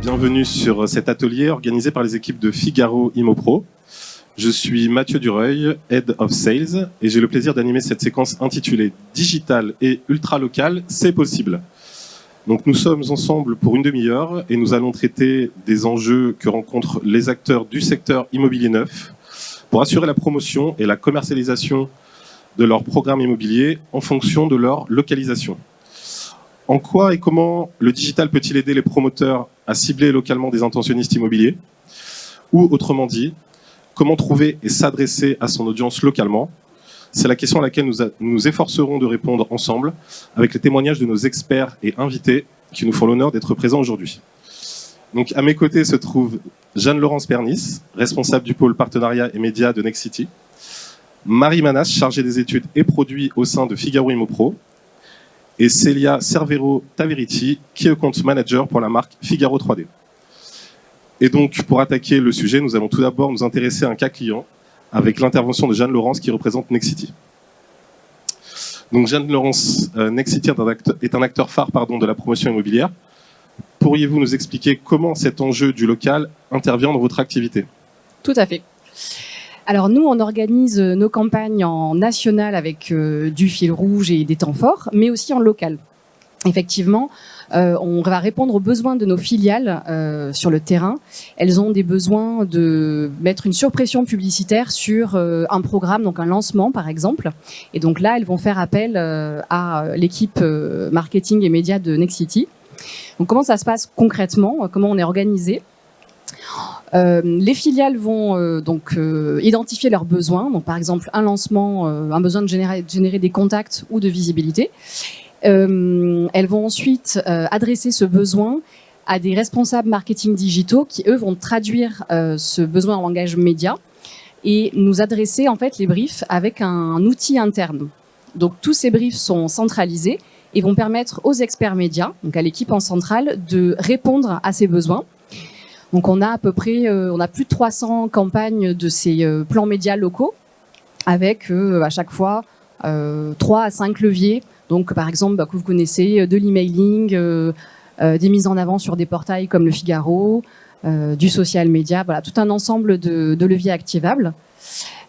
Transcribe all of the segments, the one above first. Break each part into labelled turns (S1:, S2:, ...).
S1: bienvenue sur cet atelier organisé par les équipes de Figaro ImoPro. Je suis Mathieu Dureuil, Head of Sales, et j'ai le plaisir d'animer cette séquence intitulée « Digital et ultra-local, c'est possible ». Donc nous sommes ensemble pour une demi-heure et nous allons traiter des enjeux que rencontrent les acteurs du secteur immobilier neuf pour assurer la promotion et la commercialisation de leurs programmes immobiliers en fonction de leur localisation. En quoi et comment le digital peut-il aider les promoteurs à cibler localement des intentionnistes immobiliers? Ou autrement dit, comment trouver et s'adresser à son audience localement? C'est la question à laquelle nous efforcerons de répondre ensemble avec les témoignages de nos experts et invités qui nous font l'honneur d'être présents aujourd'hui. Donc, à mes côtés se trouve Jeanne-Laurence Pernis, responsable du pôle partenariat et médias de Nexity, Marie Manas, chargée des études et produits au sein de Figaro ImoPro, et Célia Cervero-Taveriti, qui est compte manager pour la marque Figaro 3D. Et donc, pour attaquer le sujet, nous allons tout d'abord nous intéresser à un cas client avec l'intervention de Jeanne-Laurence qui représente Nexity. Donc, Jeanne-Laurence, Nexity est un acteur phare de la promotion immobilière. Pourriez-vous nous expliquer comment cet enjeu du local intervient dans votre activité?
S2: Tout à fait. Alors nous, on organise nos campagnes en national avec du fil rouge et des temps forts, mais aussi en local. Effectivement, on va répondre aux besoins de nos filiales sur le terrain. Elles ont des besoins de mettre une surpression publicitaire sur un programme, donc un lancement par exemple. Et donc là, elles vont faire appel à l'équipe marketing et médias de Nexity. Donc comment ça se passe concrètement? Comment on est organisé? Les filiales vont identifier leurs besoins, donc par exemple un lancement, un besoin de générer des contacts ou de visibilité. Elles vont ensuite adresser ce besoin à des responsables marketing digitaux qui, eux, vont traduire ce besoin en langage média et nous adresser en fait les briefs avec un outil interne. Donc tous ces briefs sont centralisés et vont permettre aux experts médias, donc à l'équipe en centrale, de répondre à ces besoins. Donc on a à peu près, on a plus de 300 campagnes de ces plans médias locaux avec à chaque fois 3 à 5 leviers. Donc par exemple, que vous connaissez, de l'emailing, des mises en avant sur des portails comme le Figaro, du social media, voilà, tout un ensemble de leviers activables.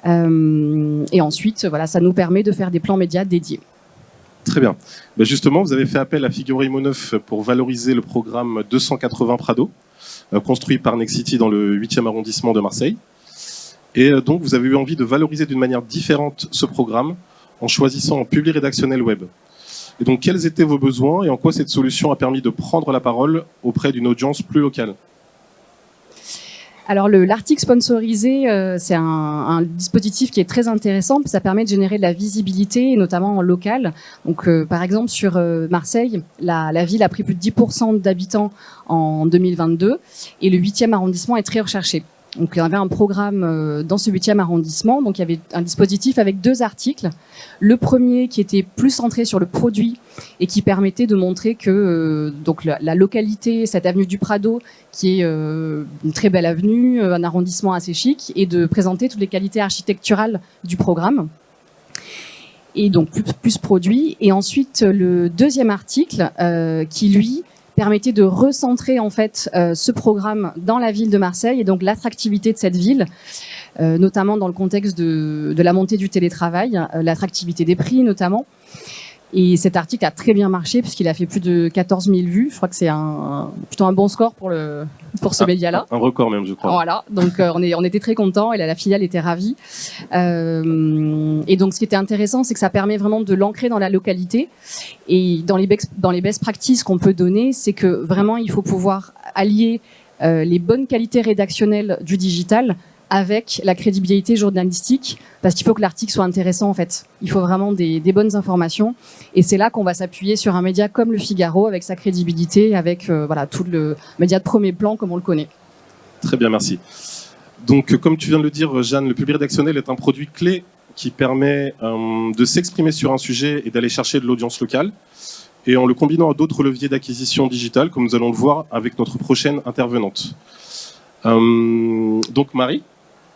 S2: Et ensuite, voilà, ça nous permet de faire des plans médias dédiés.
S1: Très bien. Ben justement, vous avez fait appel à Figaro Imo 9 pour valoriser le programme 280 Prado, construit par Nexity dans le 8e arrondissement de Marseille. Et donc, vous avez eu envie de valoriser d'une manière différente ce programme en choisissant un public rédactionnel web. Et donc, quels étaient vos besoins et en quoi cette solution a permis de prendre la parole auprès d'une audience plus locale?
S2: Alors l'article sponsorisé, c'est un dispositif qui est très intéressant. Ça permet de générer de la visibilité, notamment en local. Donc par exemple sur Marseille, la ville a pris plus de 10% d'habitants en 2022 et le 8e arrondissement est très recherché. Donc il y avait un programme dans ce 8e arrondissement, donc il y avait un dispositif avec 2 articles. Le premier qui était plus centré sur le produit et qui permettait de montrer que donc la localité, cette avenue du Prado, qui est une très belle avenue, un arrondissement assez chic, et de présenter toutes les qualités architecturales du programme. Et donc plus produit. Et ensuite le deuxième article qui lui permettait de recentrer en fait ce programme dans la ville de Marseille et donc l'attractivité de cette ville, notamment dans le contexte de la montée du télétravail, l'attractivité des prix notamment. Et cet article a très bien marché puisqu'il a fait plus de 14 000 vues. Je crois que c'est plutôt un bon score pour ce média-là.
S1: Un record même, je crois.
S2: Voilà, donc on était très contents et la filiale était ravie. Et donc ce qui était intéressant, c'est que ça permet vraiment de l'ancrer dans la localité. Et dans les best practices qu'on peut donner, c'est que vraiment il faut pouvoir allier les bonnes qualités rédactionnelles du digital avec la crédibilité journalistique, parce qu'il faut que l'article soit intéressant en fait. Il faut vraiment des bonnes informations, et c'est là qu'on va s'appuyer sur un média comme le Figaro, avec sa crédibilité, avec voilà, tout le média de premier plan comme on le connaît.
S1: Très bien, merci. Donc, comme tu viens de le dire, Jeanne, le public rédactionnel est un produit clé qui permet de s'exprimer sur un sujet et d'aller chercher de l'audience locale, et en le combinant à d'autres leviers d'acquisition digitale, comme nous allons le voir avec notre prochaine intervenante. Donc, Marie,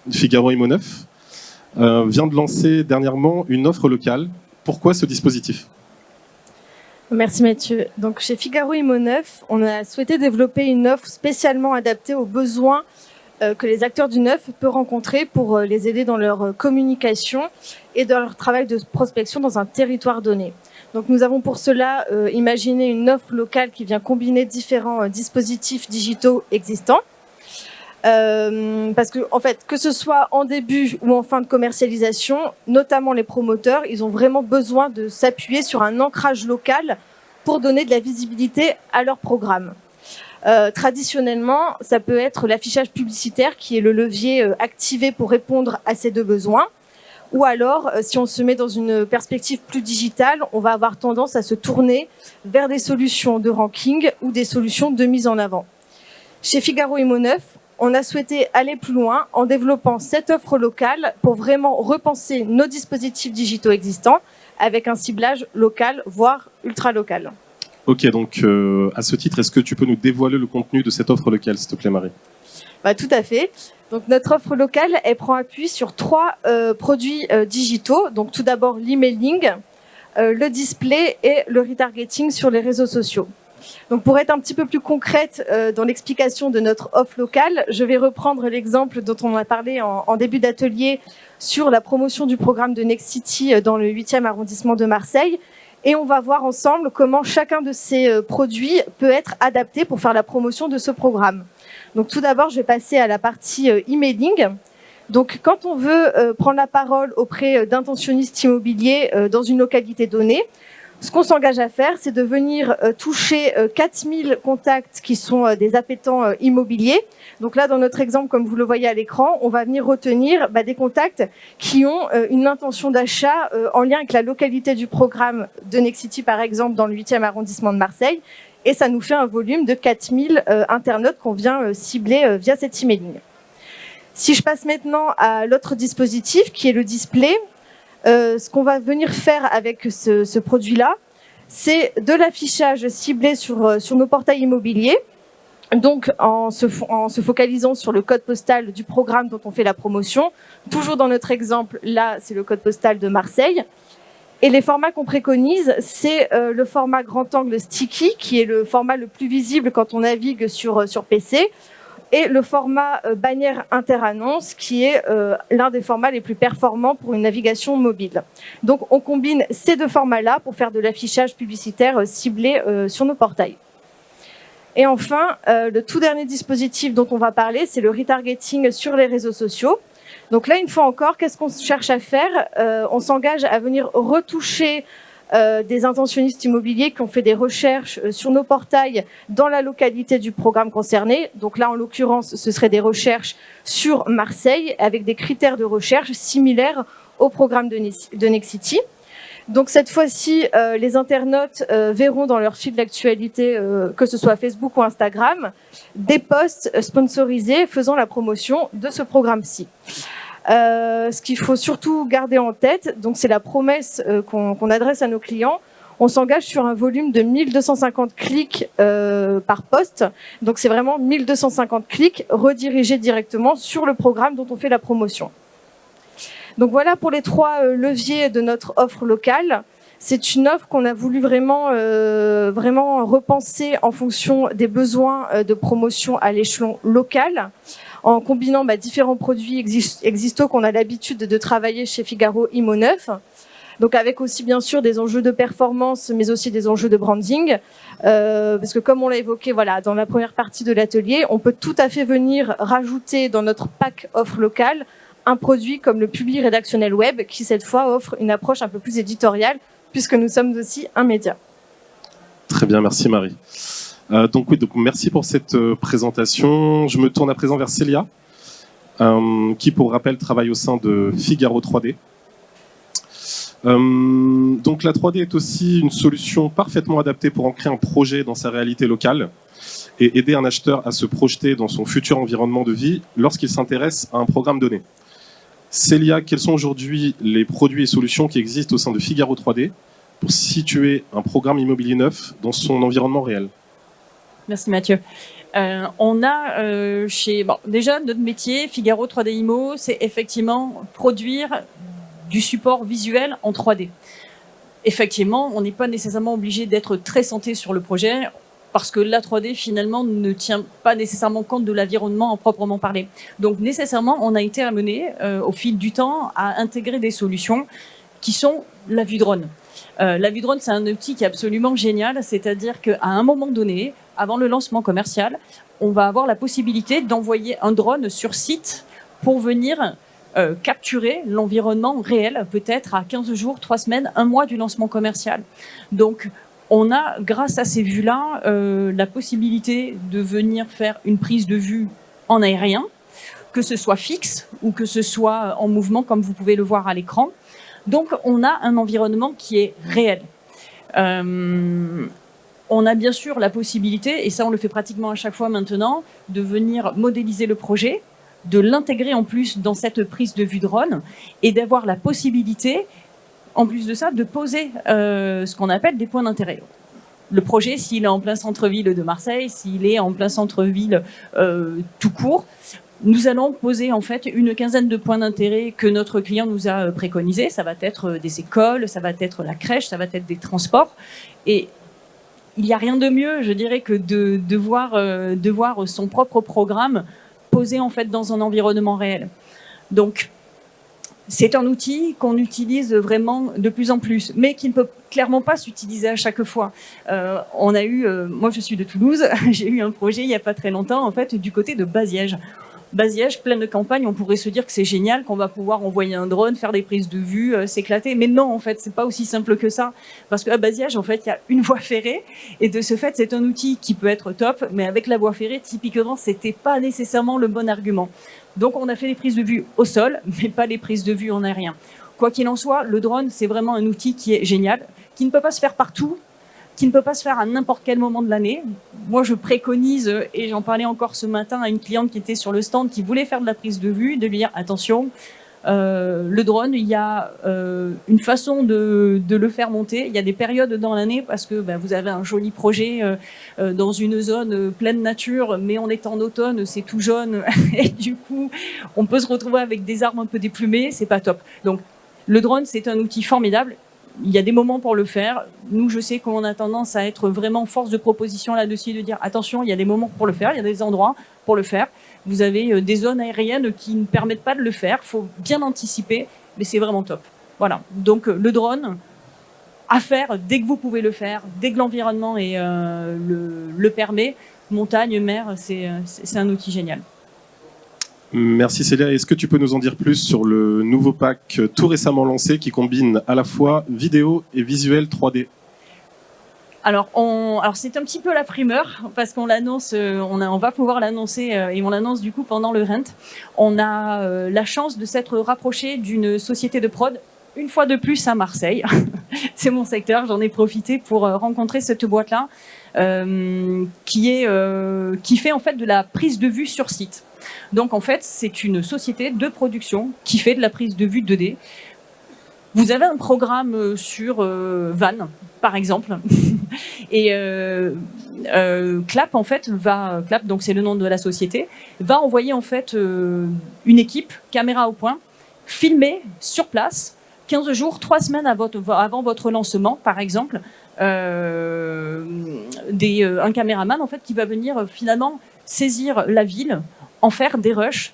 S1: Figaro Imo 9, vient de lancer dernièrement une offre locale. Pourquoi ce dispositif?
S3: Merci Mathieu. Donc chez Figaro Immo 9, on a souhaité développer une offre spécialement adaptée aux besoins que les acteurs du neuf peuvent rencontrer pour les aider dans leur communication et dans leur travail de prospection dans un territoire donné. Donc nous avons pour cela imaginé une offre locale qui vient combiner différents dispositifs digitaux existants. Parce que, en fait, que ce soit en début ou en fin de commercialisation, notamment les promoteurs, ils ont vraiment besoin de s'appuyer sur un ancrage local pour donner de la visibilité à leur programme. Traditionnellement, ça peut être l'affichage publicitaire qui est le levier activé pour répondre à ces deux besoins. Ou alors, si on se met dans une perspective plus digitale, on va avoir tendance à se tourner vers des solutions de ranking ou des solutions de mise en avant. Chez Figaro Immo 9, on a souhaité aller plus loin en développant cette offre locale pour vraiment repenser nos dispositifs digitaux existants avec un ciblage local, voire ultra-local.
S1: Ok, donc à ce titre, est-ce que tu peux nous dévoiler le contenu de cette offre locale, s'il te plaît, Marie?
S3: Tout à fait. Donc notre offre locale, elle prend appui sur 3 produits digitaux. Donc tout d'abord l'emailing, le display et le retargeting sur les réseaux sociaux. Donc pour être un petit peu plus concrète dans l'explication de notre offre locale, je vais reprendre l'exemple dont on a parlé en début d'atelier sur la promotion du programme de Next City dans le 8e arrondissement de Marseille. Et on va voir ensemble comment chacun de ces produits peut être adapté pour faire la promotion de ce programme. Donc tout d'abord, je vais passer à la partie emailing. Donc quand on veut prendre la parole auprès d'intentionnistes immobiliers dans une localité donnée, ce qu'on s'engage à faire, c'est de venir toucher 4000 contacts qui sont des appétents immobiliers. Donc là, dans notre exemple, comme vous le voyez à l'écran, on va venir retenir des contacts qui ont une intention d'achat en lien avec la localité du programme de Next City, par exemple, dans le 8e arrondissement de Marseille. Et ça nous fait un volume de 4000 internautes qu'on vient cibler via cet emailing. Si je passe maintenant à l'autre dispositif, qui est le display, ce qu'on va venir faire avec ce produit-là, c'est de l'affichage ciblé sur nos portails immobiliers, donc en se focalisant sur le code postal du programme dont on fait la promotion. Toujours dans notre exemple, là, c'est le code postal de Marseille. Et les formats qu'on préconise, c'est le format grand angle sticky, qui est le format le plus visible quand on navigue sur PC, et le format bannière interannonce, qui est l'un des formats les plus performants pour une navigation mobile. Donc on combine ces deux formats-là pour faire de l'affichage publicitaire ciblé sur nos portails. Et enfin, le tout dernier dispositif dont on va parler, c'est le retargeting sur les réseaux sociaux. Donc là, une fois encore, qu'est-ce qu'on cherche à faire? On s'engage à venir retoucher des intentionnistes immobiliers qui ont fait des recherches sur nos portails dans la localité du programme concerné. Donc là, en l'occurrence, ce seraient des recherches sur Marseille avec des critères de recherche similaires au programme de Next City. Donc cette fois-ci, les internautes verront dans leur fil d'actualité, que ce soit Facebook ou Instagram, des posts sponsorisés faisant la promotion de ce programme-ci. Ce qu'il faut surtout garder en tête, donc c'est la promesse qu'on adresse à nos clients. On s'engage sur un volume de 1250 clics par poste. Donc c'est vraiment 1250 clics redirigés directement sur le programme dont on fait la promotion. Donc voilà pour les 3 leviers de notre offre locale. C'est une offre qu'on a voulu vraiment repenser en fonction des besoins de promotion à l'échelon local, en combinant différents produits existants qu'on a l'habitude de travailler chez Figaro Immo 9. Donc avec aussi bien sûr des enjeux de performance, mais aussi des enjeux de branding, parce que comme on l'a évoqué dans la première partie de l'atelier, on peut tout à fait venir rajouter dans notre pack offre locale un produit comme le publi rédactionnel web, qui cette fois offre une approche un peu plus éditoriale, puisque nous sommes aussi un média.
S1: Très bien, merci Marie. Donc merci pour cette présentation. Je me tourne à présent vers Célia, qui pour rappel travaille au sein de Figaro 3D. Donc la 3D est aussi une solution parfaitement adaptée pour ancrer un projet dans sa réalité locale et aider un acheteur à se projeter dans son futur environnement de vie lorsqu'il s'intéresse à un programme donné. Célia, quels sont aujourd'hui les produits et solutions qui existent au sein de Figaro 3D pour situer un programme immobilier neuf dans son environnement réel?
S4: Merci Mathieu. On a déjà notre métier, Figaro 3D Immo, c'est effectivement produire du support visuel en 3D. effectivement, on n'est pas nécessairement obligé d'être très centré sur le projet, parce que la 3D, finalement, ne tient pas nécessairement compte de l'environnement en proprement parler. Donc, nécessairement, on a été amené, au fil du temps, à intégrer des solutions qui sont la vue drone. La vue drone, c'est un outil qui est absolument génial, c'est-à-dire qu'à un moment donné, avant le lancement commercial, on va avoir la possibilité d'envoyer un drone sur site pour venir capturer l'environnement réel, peut-être à 15 jours, 3 semaines, 1 mois du lancement commercial. Donc, on a, grâce à ces vues-là, la possibilité de venir faire une prise de vue en aérien, que ce soit fixe ou que ce soit en mouvement, comme vous pouvez le voir à l'écran. Donc, on a un environnement qui est réel. On a bien sûr la possibilité, et ça on le fait pratiquement à chaque fois maintenant, de venir modéliser le projet, de l'intégrer en plus dans cette prise de vue drone, et d'avoir la possibilité, en plus de ça, de poser ce qu'on appelle des points d'intérêt. Le projet, s'il est en plein centre-ville de Marseille, s'il est en plein centre-ville tout court, nous allons poser en fait une quinzaine de points d'intérêt que notre client nous a préconisés. Ça va être des écoles, ça va être la crèche, ça va être des transports. Et il n'y a rien de mieux, je dirais, que de voir son propre programme posé en fait dans un environnement réel. Donc, c'est un outil qu'on utilise vraiment de plus en plus, mais qui ne peut clairement pas s'utiliser à chaque fois. On a eu, moi je suis de Toulouse, j'ai eu un projet il n'y a pas très longtemps, en fait, du côté de Baziège. Baziège, pleine de campagne, on pourrait se dire que c'est génial, qu'on va pouvoir envoyer un drone, faire des prises de vue, s'éclater. Mais non, en fait, c'est pas aussi simple que ça. Parce qu'à Baziège, en fait, il y a une voie ferrée. Et de ce fait, c'est un outil qui peut être top. Mais avec la voie ferrée, typiquement, c'était pas nécessairement le bon argument. Donc, on a fait des prises de vue au sol, mais pas les prises de vue en aérien. Quoi qu'il en soit, le drone, c'est vraiment un outil qui est génial, qui ne peut pas se faire partout, qui ne peut pas se faire à n'importe quel moment de l'année. Moi, je préconise, et j'en parlais encore ce matin à une cliente qui était sur le stand, qui voulait faire de la prise de vue, de lui dire, attention, le drone, il y a une façon de le faire monter. Il y a des périodes dans l'année, parce que vous avez un joli projet dans une zone pleine nature, mais on est en automne, c'est tout jaune, et du coup, on peut se retrouver avec des arbres un peu déplumés, c'est pas top. Donc, le drone, c'est un outil formidable. Il y a des moments pour le faire. Nous, je sais qu'on a tendance à être vraiment force de proposition là-dessus, de dire attention, il y a des moments pour le faire, il y a des endroits pour le faire. Vous avez des zones aériennes qui ne permettent pas de le faire. Il faut bien anticiper, mais c'est vraiment top. Voilà. Donc, le drone, à faire dès que vous pouvez le faire, dès que l'environnement le permet. Montagne, mer, c'est un outil génial.
S1: Merci Célia. Est-ce que tu peux nous en dire plus sur le nouveau pack tout récemment lancé qui combine à la fois vidéo et visuel 3D ?
S4: Alors c'est un petit peu la primeur parce qu'on l'annonce, on va pouvoir l'annoncer et on l'annonce du coup pendant le Rent. On a la chance de s'être rapproché d'une société de prod une fois de plus à Marseille. C'est mon secteur, j'en ai profité pour rencontrer cette boîte-là qui fait en fait de la prise de vue sur site. Donc en fait, c'est une société de production qui fait de la prise de vue 2D. Vous avez un programme sur Van, par exemple, et Clap en fait Clap, donc c'est le nom de la société, va envoyer en fait une équipe caméra au point, filmer sur place 15 jours, 3 semaines avant votre lancement, par exemple, un caméraman en fait qui va venir finalement saisir la ville, en faire des rushs.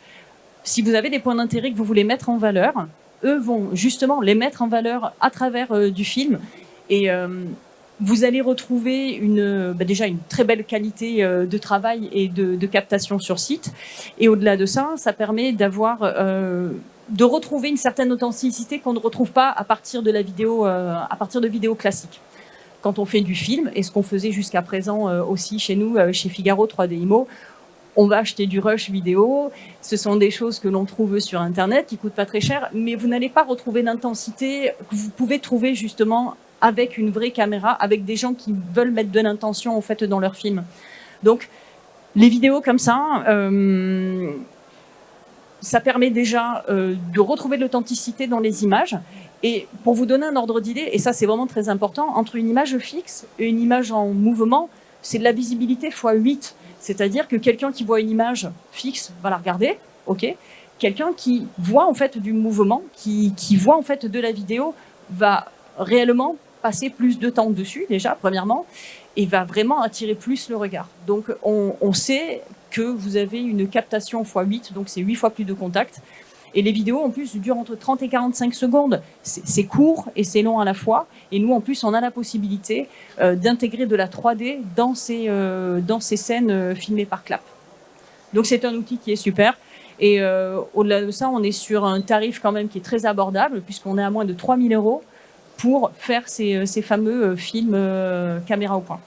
S4: Si vous avez des points d'intérêt que vous voulez mettre en valeur, eux vont justement les mettre en valeur à travers du film. Et vous allez retrouver déjà une très belle qualité de travail et de captation sur site. Et au-delà de ça, ça permet de retrouver une certaine authenticité qu'on ne retrouve pas à partir de la vidéo, à partir de vidéos classiques. Quand on fait du film, et ce qu'on faisait jusqu'à présent aussi chez nous, chez Figaro 3D Immo, on va acheter du rush vidéo, ce sont des choses que l'on trouve sur Internet, qui coûtent pas très cher, mais vous n'allez pas retrouver l'intensité que vous pouvez trouver justement avec une vraie caméra, avec des gens qui veulent mettre de l'intention en fait dans leur film. Donc, les vidéos comme ça, ça permet déjà de retrouver de l'authenticité dans les images. Et pour vous donner un ordre d'idée, et ça c'est vraiment très important, entre une image fixe et une image en mouvement, c'est de la visibilité x8. C'est-à-dire que quelqu'un qui voit une image fixe va la regarder, ok. Quelqu'un qui voit en fait du mouvement, qui voit en fait de la vidéo, va réellement passer plus de temps dessus déjà, premièrement, et va vraiment attirer plus le regard. Donc on sait que vous avez une captation x8, donc c'est 8 fois plus de contacts. Et les vidéos, en plus, durent entre 30 et 45 secondes. C'est court et c'est long à la fois. Et nous, en plus, on a la possibilité d'intégrer de la 3D dans ces scènes filmées par Clap. Donc c'est un outil qui est super. Et au-delà de ça, on est sur un tarif quand même qui est très abordable, puisqu'on est à moins de 3 000 € pour faire ces fameux films caméra au point.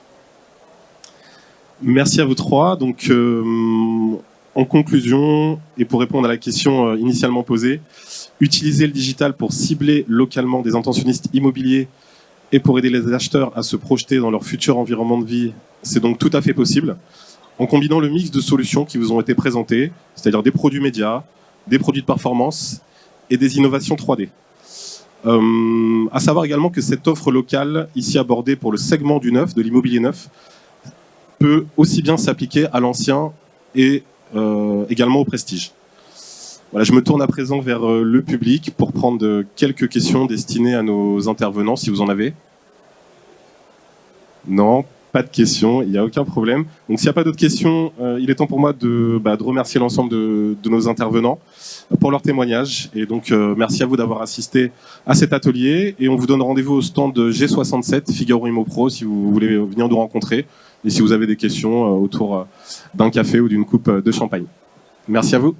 S1: Merci à vous trois. Donc, en conclusion, et pour répondre à la question initialement posée, utiliser le digital pour cibler localement des intentionnistes immobiliers et pour aider les acheteurs à se projeter dans leur futur environnement de vie, c'est donc tout à fait possible, en combinant le mix de solutions qui vous ont été présentées, c'est-à-dire des produits médias, des produits de performance et des innovations 3D. À savoir également que cette offre locale, ici abordée pour le segment du neuf, de l'immobilier neuf, peut aussi bien s'appliquer à l'ancien et également au prestige. Voilà, je me tourne à présent vers le public pour prendre quelques questions destinées à nos intervenants, si vous en avez. Non, pas de questions, il n'y a aucun problème. Donc s'il n'y a pas d'autres questions, il est temps pour moi de remercier l'ensemble de nos intervenants pour leur témoignage. Et donc merci à vous d'avoir assisté à cet atelier. Et on vous donne rendez-vous au stand de G67 Figaro Immopro si vous voulez venir nous rencontrer. Et si vous avez des questions autour d'un café ou d'une coupe de champagne. Merci à vous.